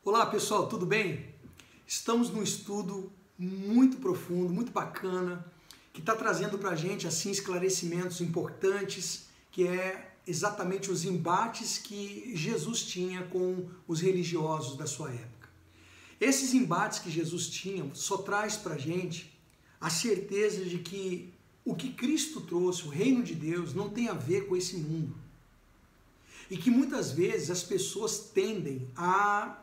Olá pessoal, tudo bem? Estamos num estudo muito profundo, muito bacana, que está trazendo para a gente assim, esclarecimentos importantes, que é exatamente os embates que Jesus tinha com os religiosos da sua época. Esses embates que Jesus tinha só traz para a gente a certeza de que o que Cristo trouxe, o reino de Deus, não tem a ver com esse mundo. E que muitas vezes as pessoas tendem a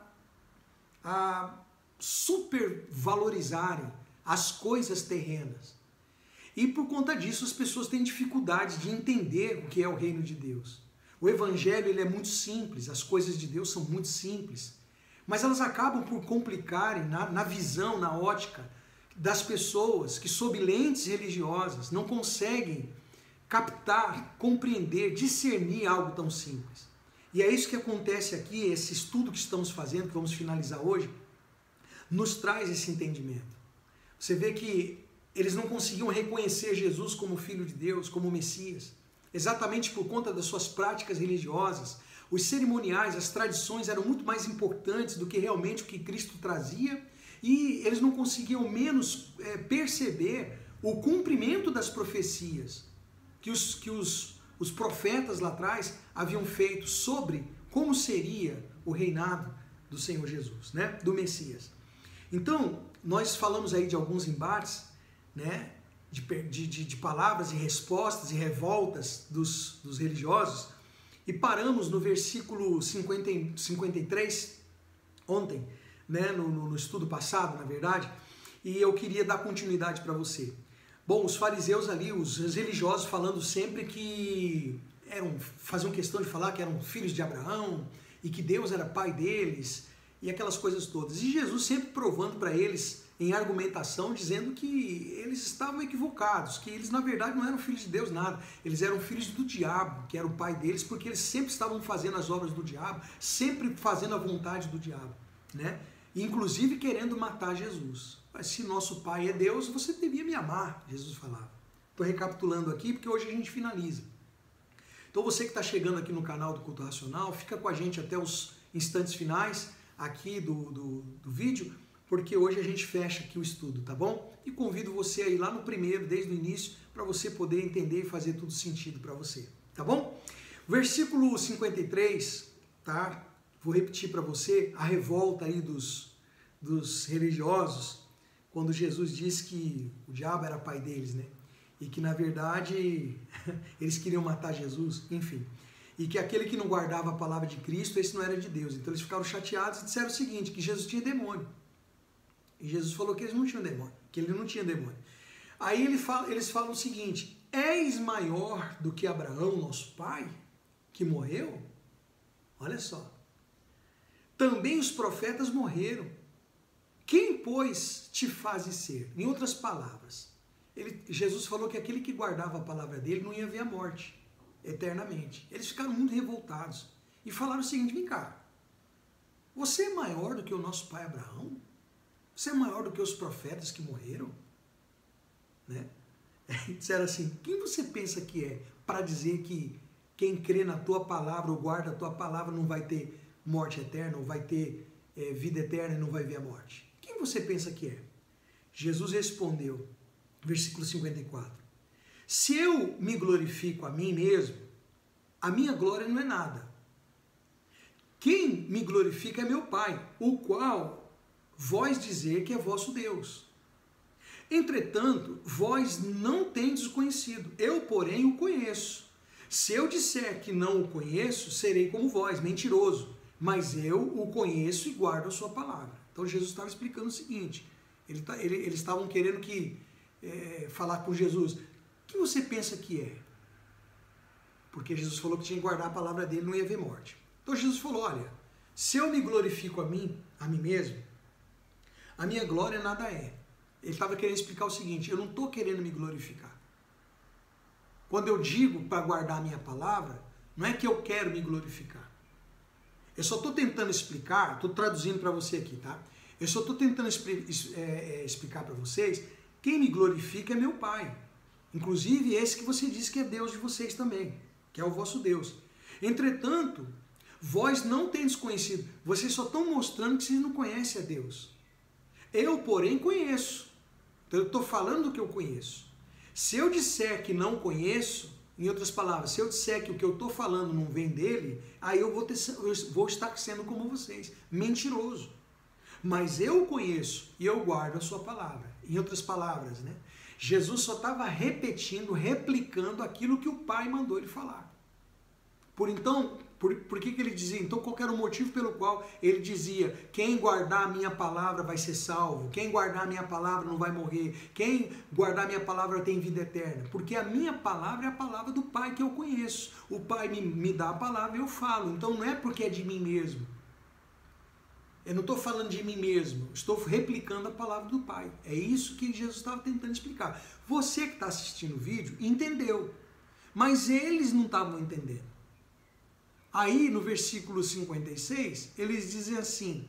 supervalorizarem as coisas terrenas. E por conta disso as pessoas têm dificuldade de entender o que é o reino de Deus. O evangelho ele é muito simples, as coisas de Deus são muito simples, mas elas acabam por complicarem na visão, na ótica das pessoas que sob lentes religiosas não conseguem captar, compreender, discernir algo tão simples. E é isso que acontece aqui, esse estudo que estamos fazendo, que vamos finalizar hoje, nos traz esse entendimento. Você vê que eles não conseguiam reconhecer Jesus como Filho de Deus, como Messias, exatamente por conta das suas práticas religiosas. Os cerimoniais, as tradições eram muito mais importantes do que realmente o que Cristo trazia, e eles não conseguiam menos perceber o cumprimento das profecias que os profetas lá atrás haviam feito sobre como seria o reinado do Senhor Jesus, né? Do Messias. Então, nós falamos aí de alguns embates, né? de palavras e respostas e revoltas dos religiosos, e paramos no versículo 53, ontem, né? no estudo passado, na verdade, e eu queria dar continuidade para você. Bom, os fariseus ali, os religiosos falando sempre que faziam questão de falar que eram filhos de Abraão e que Deus era pai deles e aquelas coisas todas. E Jesus sempre provando para eles em argumentação, dizendo que eles estavam equivocados, que eles na verdade não eram filhos de Deus nada, eles eram filhos do diabo, que era o pai deles, porque eles sempre estavam fazendo as obras do diabo, sempre fazendo a vontade do diabo, né? E, inclusive querendo matar Jesus. Mas se nosso pai é Deus, você devia me amar, Jesus falava. Estou recapitulando aqui porque hoje a gente finaliza. Então você que está chegando aqui no canal do Culto Racional, fica com a gente até os instantes finais aqui do vídeo, porque hoje a gente fecha aqui o estudo, tá bom? E convido você a ir lá no primeiro, desde o início, para você poder entender e fazer tudo sentido para você, tá bom? Versículo 53, tá? Vou repetir para você a revolta aí dos religiosos, quando Jesus disse que o diabo era pai deles, né? E que na verdade eles queriam matar Jesus, enfim. E que aquele que não guardava a palavra de Cristo, esse não era de Deus. Então eles ficaram chateados e disseram o seguinte, que Jesus tinha demônio. E Jesus falou que eles não tinham demônio, que ele não tinha demônio. Aí eles falam o seguinte, és maior do que Abraão, nosso pai, que morreu? Olha só. Também os profetas morreram. Quem, pois, te fazes ser? Em outras palavras, Jesus falou que aquele que guardava a palavra dele não ia ver a morte eternamente. Eles ficaram muito revoltados e falaram o seguinte, vem cá, você é maior do que o nosso pai Abraão? Você é maior do que os profetas que morreram? Né? Disseram assim, quem você pensa que é para dizer que quem crê na tua palavra ou guarda a tua palavra não vai ter morte eterna, ou vai ter vida eterna e não vai ver a morte? Quem você pensa que é? Jesus respondeu, versículo 54, se eu me glorifico a mim mesmo, a minha glória não é nada. Quem me glorifica é meu Pai, o qual vós dizer que é vosso Deus. Entretanto, vós não tendes o conhecido, eu, porém, o conheço. Se eu disser que não o conheço, serei como vós, mentiroso. Mas eu o conheço e guardo a sua palavra. Então Jesus estava explicando o seguinte, eles estavam querendo falar com Jesus, o que você pensa que é? Porque Jesus falou que tinha que guardar a palavra dele, não ia ver morte. Então Jesus falou, olha, se eu me glorifico a mim mesmo, a minha glória nada é. Ele estava querendo explicar o seguinte, eu não estou querendo me glorificar. Quando eu digo para guardar a minha palavra, não é que eu quero me glorificar. Eu só estou tentando explicar, estou traduzindo para você aqui, tá? Eu só estou tentando explicar para vocês, quem me glorifica é meu Pai. Inclusive esse que você disse que é Deus de vocês também, que é o vosso Deus. Entretanto, Vós não tendes conhecido. Vocês só estão mostrando que vocês não conhecem a Deus. Eu, porém, conheço. Então eu estou falando do que eu conheço. Se eu disser que não conheço, em outras palavras, se eu disser que o que eu estou falando não vem dele, aí eu vou estar sendo como vocês, mentiroso. Mas eu conheço e eu guardo a sua palavra. Em outras palavras, né? Jesus só estava repetindo, replicando aquilo que o Pai mandou ele falar. Por que ele dizia? Então, qual era o motivo pelo qual ele dizia: quem guardar a minha palavra vai ser salvo, quem guardar a minha palavra não vai morrer, quem guardar a minha palavra tem vida eterna? Porque a minha palavra é a palavra do Pai que eu conheço. O Pai me dá a palavra e eu falo. Então, não é porque é de mim mesmo. Eu não estou falando de mim mesmo, estou replicando a palavra do Pai. É isso que Jesus estava tentando explicar. Você que está assistindo o vídeo entendeu, mas eles não estavam entendendo. Aí no versículo 56, eles dizem assim: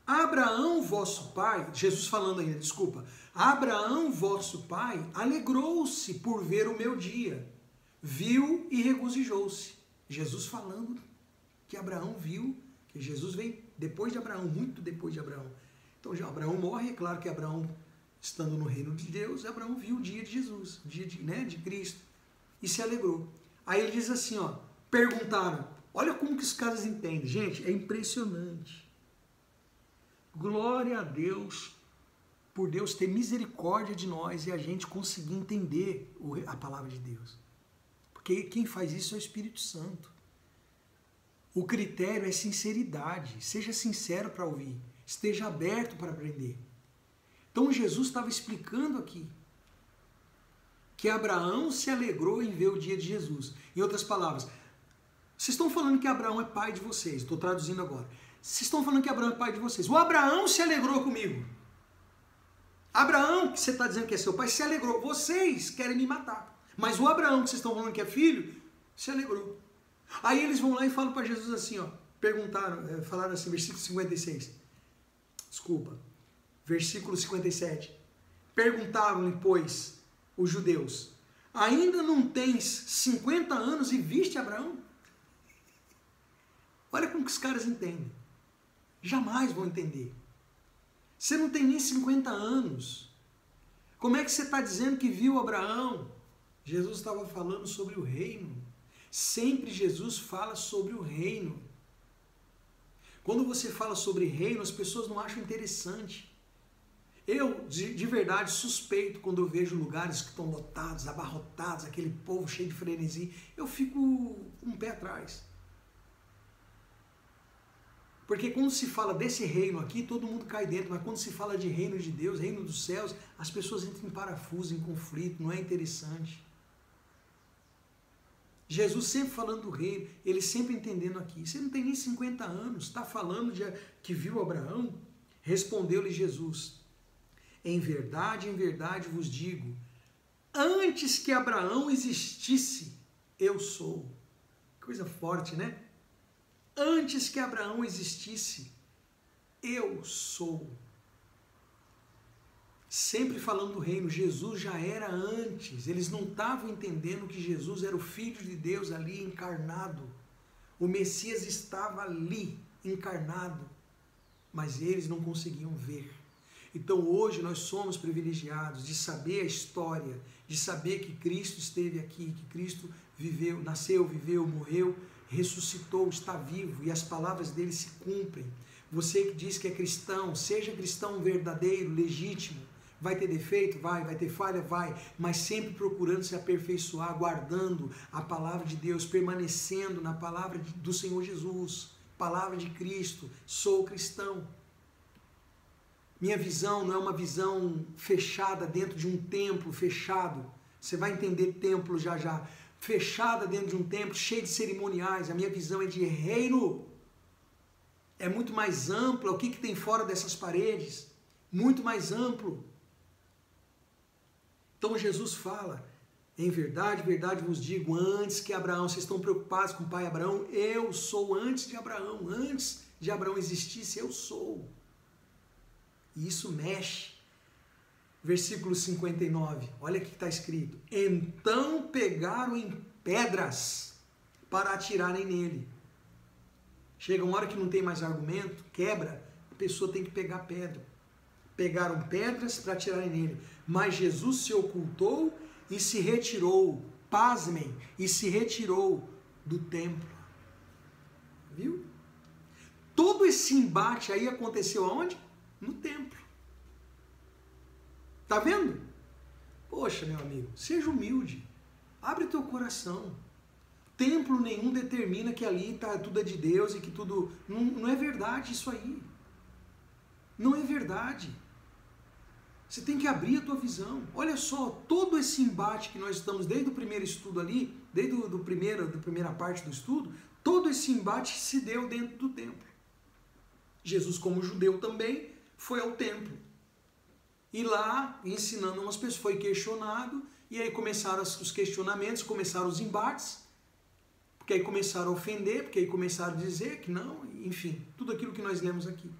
Abraão, vosso pai, Jesus falando ainda, desculpa, Abraão, vosso pai, alegrou-se por ver o meu dia, viu e regozijou-se. Jesus falando que Abraão viu, que Jesus veio depois de Abraão, muito depois de Abraão. Então já Abraão morre, é claro que Abraão, estando no reino de Deus, Abraão viu o dia de Jesus, o dia de Cristo, e se alegrou. Aí ele diz assim, ó, perguntaram, olha como que os caras entendem. Gente, é impressionante. Glória a Deus, por Deus ter misericórdia de nós e a gente conseguir entender a palavra de Deus. Porque quem faz isso é o Espírito Santo. O critério é sinceridade. Seja sincero para ouvir. Esteja aberto para aprender. Então Jesus estava explicando aqui que Abraão se alegrou em ver o dia de Jesus. Em outras palavras, vocês estão falando que Abraão é pai de vocês. Estou traduzindo agora. Vocês estão falando que Abraão é pai de vocês. O Abraão se alegrou comigo. Abraão, que você está dizendo que é seu pai, se alegrou. Vocês querem me matar. Mas o Abraão, que vocês estão falando que é filho, se alegrou. Aí eles vão lá e falam para Jesus assim, ó. Falaram assim, versículo 56. Desculpa. Versículo 57. Perguntaram-lhe, pois, os judeus, ainda não tens 50 anos e viste Abraão? Olha como que os caras entendem. Jamais vão entender. Você não tem nem 50 anos. Como é que você está dizendo que viu Abraão? Jesus estava falando sobre o reino. Sempre Jesus fala sobre o reino. Quando você fala sobre reino, as pessoas não acham interessante. Eu, de verdade, suspeito quando eu vejo lugares que estão lotados, abarrotados, aquele povo cheio de frenesi, eu fico um pé atrás. Porque quando se fala desse reino aqui, todo mundo cai dentro, mas quando se fala de reino de Deus, reino dos céus, as pessoas entram em parafuso, em conflito, não é interessante. Jesus sempre falando do reino, ele sempre entendendo aqui. Você não tem nem 50 anos, está falando que viu Abraão? Respondeu-lhe Jesus, em verdade vos digo, antes que Abraão existisse, eu sou. Coisa forte, né? Antes que Abraão existisse, eu sou. Sempre falando do reino, Jesus já era antes. Eles não estavam entendendo que Jesus era o Filho de Deus ali encarnado. O Messias estava ali encarnado, mas eles não conseguiam ver. Então hoje nós somos privilegiados de saber a história, de saber que Cristo esteve aqui, que Cristo viveu, nasceu, viveu, morreu, ressuscitou, está vivo e as palavras dele se cumprem. Você que diz que é cristão, seja cristão verdadeiro, legítimo, vai ter defeito? Vai ter falha? Vai, mas sempre procurando se aperfeiçoar, guardando a palavra de Deus, permanecendo na palavra do Senhor Jesus, palavra de Cristo, sou cristão. Minha visão não é uma visão fechada dentro de um templo fechado, você vai entender templo já já, fechada dentro de um templo, cheio de cerimoniais. A minha visão é de reino. É muito mais ampla. O que tem fora dessas paredes? Muito mais amplo. Então Jesus fala, em verdade vos digo, antes que Abraão, vocês estão preocupados com o pai Abraão? Eu sou antes de Abraão. Antes de Abraão existisse, eu sou. E isso mexe. Versículo 59, olha o que está escrito. Então pegaram em pedras para atirarem nele. Chega uma hora que não tem mais argumento, quebra, a pessoa tem que pegar pedra. Pegaram pedras para atirarem nele, mas Jesus se ocultou e se retirou, pasmem, e se retirou do templo. Viu? Todo esse embate aí aconteceu aonde? No templo. Tá vendo? Poxa, meu amigo, seja humilde. Abre teu coração. Templo nenhum determina que ali tá, tudo é de Deus e que tudo... Não é verdade isso aí. Não é verdade. Você tem que abrir a tua visão. Olha só, todo esse embate que nós estamos desde o primeiro estudo ali, desde da primeira parte do estudo, todo esse embate se deu dentro do templo. Jesus, como judeu também, foi ao templo. E lá, ensinando umas pessoas, foi questionado, e aí começaram os questionamentos, começaram os embates, porque aí começaram a ofender, porque aí começaram a dizer que não, enfim, tudo aquilo que nós lemos aqui.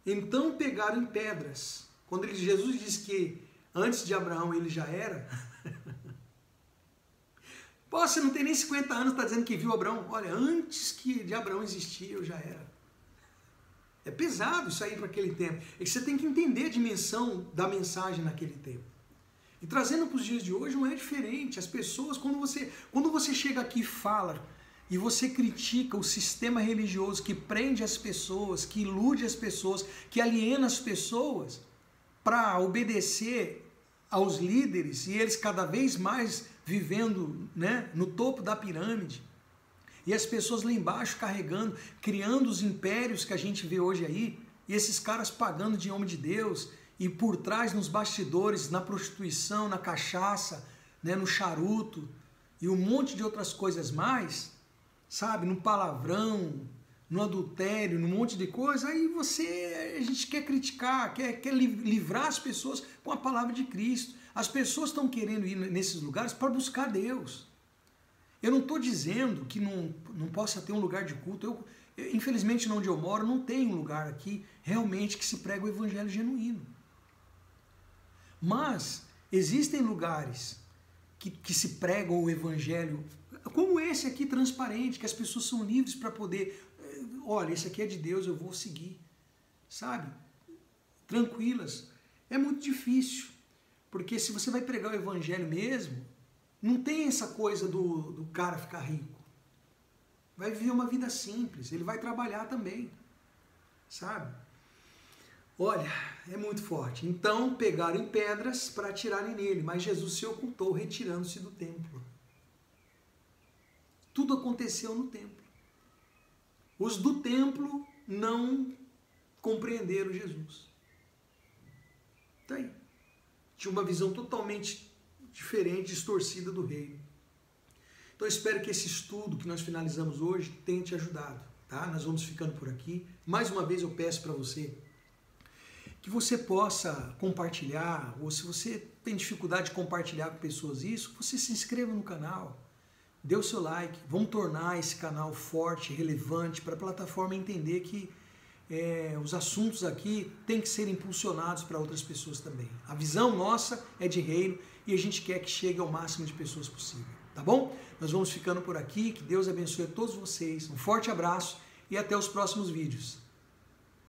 Então pegaram em pedras. Quando Jesus diz que antes de Abraão ele já era, pô, você não tem nem 50 anos, está dizendo que viu Abraão. Olha, antes que de Abraão existir, eu já era. É pesado isso aí para aquele tempo. É que você tem que entender a dimensão da mensagem naquele tempo. E trazendo para os dias de hoje não é diferente. As pessoas, quando você chega aqui e fala, e você critica o sistema religioso que prende as pessoas, que ilude as pessoas, que aliena as pessoas para obedecer aos líderes, e eles cada vez mais vivendo, né, no topo da pirâmide, e as pessoas lá embaixo carregando, criando os impérios que a gente vê hoje aí, e esses caras pagando de homem de Deus, e por trás nos bastidores, na prostituição, na cachaça, né, no charuto, e um monte de outras coisas mais, sabe, no palavrão, no adultério, num monte de coisa, aí a gente quer criticar, quer livrar as pessoas com a palavra de Cristo. As pessoas estão querendo ir nesses lugares para buscar Deus. Eu não estou dizendo que não possa ter um lugar de culto. Infelizmente, onde eu moro, não tem um lugar aqui realmente que se prega o evangelho genuíno. Mas existem lugares que se pregam o evangelho, como esse aqui, transparente, que as pessoas são livres para poder, olha, esse aqui é de Deus, eu vou seguir, sabe? Tranquilas. É muito difícil, porque se você vai pregar o evangelho mesmo, não tem essa coisa do cara ficar rico. Vai viver uma vida simples, ele vai trabalhar também, sabe? Olha, é muito forte. Então pegaram em pedras para atirarem nele, mas Jesus se ocultou, retirando-se do templo. Tudo aconteceu no templo. Os do templo não compreenderam Jesus. Tá aí. Tinha uma visão totalmente diferente, distorcida do reino. Então eu espero que esse estudo que nós finalizamos hoje tenha te ajudado. Tá? Nós vamos ficando por aqui. Mais uma vez eu peço para você que você possa compartilhar, ou se você tem dificuldade de compartilhar com pessoas isso, você se inscreva no canal, dê o seu like, vamos tornar esse canal forte, relevante, para a plataforma entender que os assuntos aqui têm que ser impulsionados para outras pessoas também. A visão nossa é de reino e a gente quer que chegue ao máximo de pessoas possível, tá bom? Nós vamos ficando por aqui, que Deus abençoe a todos vocês, um forte abraço e até os próximos vídeos.